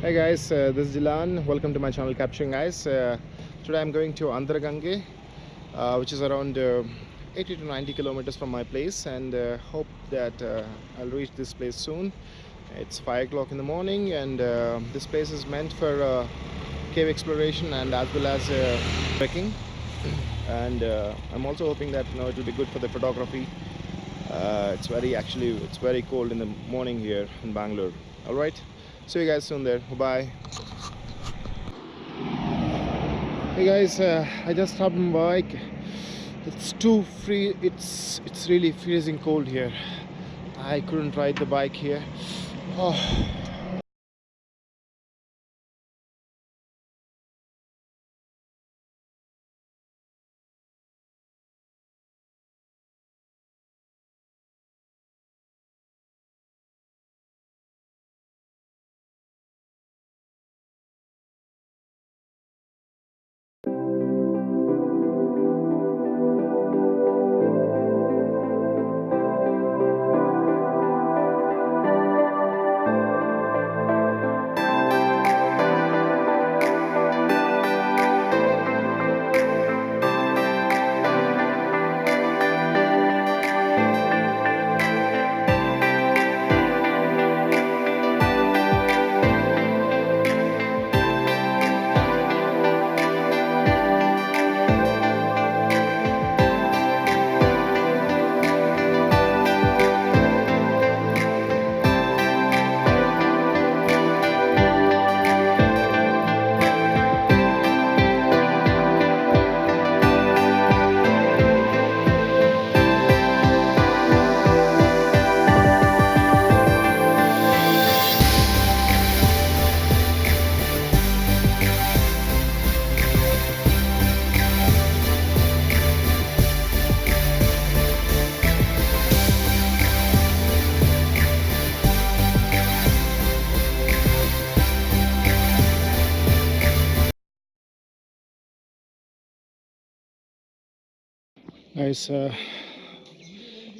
Hey guys, this is Dilan. Welcome to my channel Capturing Eyes. Today I'm going to ANTHARGANGE, which is around 80 to 90 kilometers from my place, and hope that I'll reach this place soon. It's 5 o'clock in the morning, and this place is meant for cave exploration and as well as trekking. And I'm also hoping that it will be good for the photography. It's very cold in the morning here in Bangalore. All right, see you guys soon there. Bye. Hey guys, I just stopped my bike. It's too free. It's really freezing cold here. I couldn't ride the bike here. Oh. Guys, I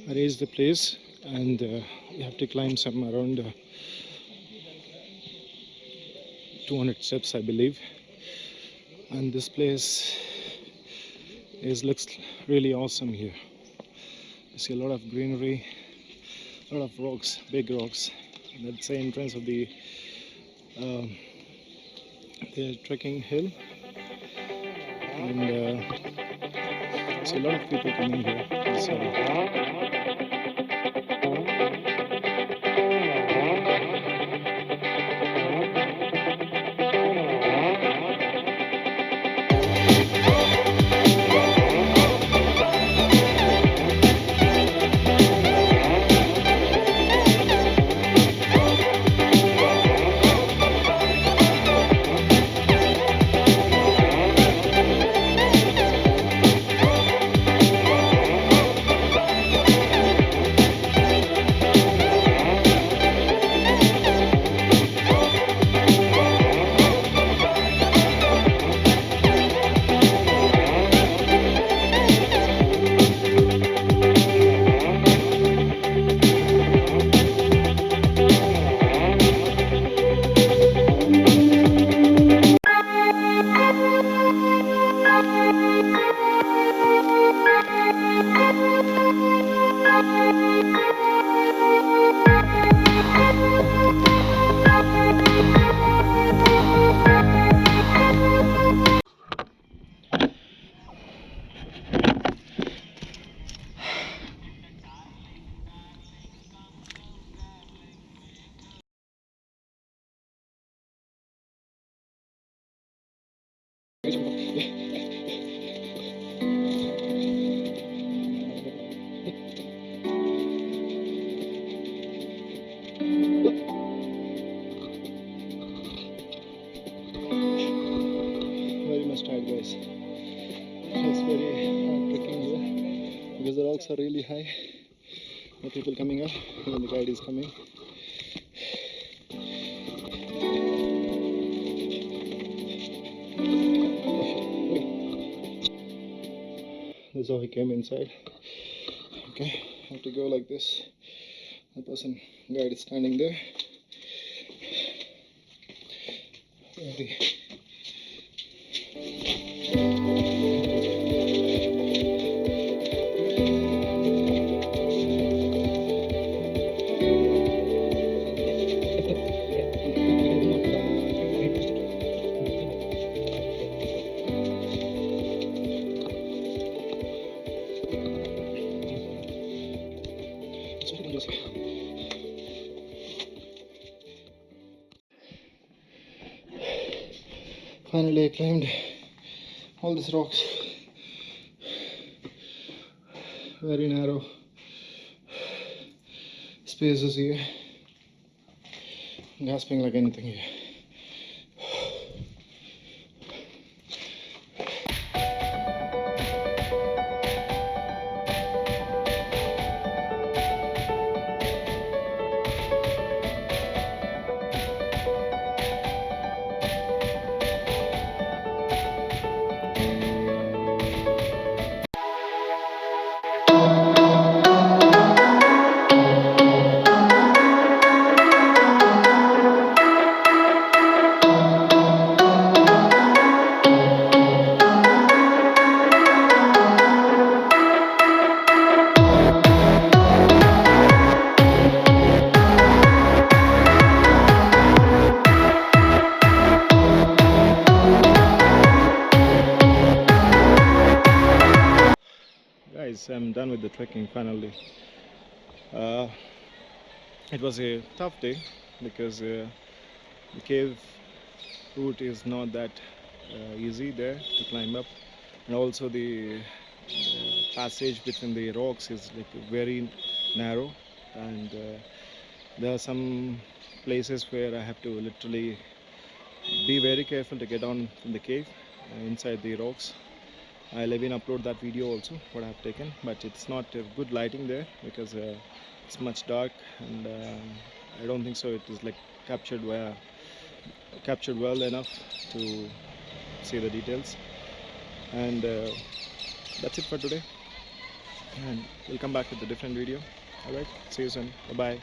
reached the place, and you have to climb some around 200 steps, I believe. And this place looks really awesome here. You see a lot of greenery, a lot of rocks, big rocks. And that's the entrance of the trekking hill, and see a lot of people coming here. Very much tired, guys. It's very hard trekking here because the rocks are really high. The people coming up, and the guide is coming. This is how he came inside. Okay, I have to go like this. The person guide is standing there. Sorry. Finally I climbed all these rocks. Very narrow spaces here. Gasping like anything here. Guys, I'm done with the trekking finally. Uh, it was a tough day because the cave route is not that easy there to climb up, and also the passage between the rocks is like very narrow, and there are some places where I have to literally be very careful to get on from the cave inside the rocks. I'll even upload that video also what I have taken, but it's not good lighting there because it's much dark, and I don't think so it is like captured well enough to see the details. And that's it for today, and we'll come back with a different video. Alright, see you soon. Bye bye.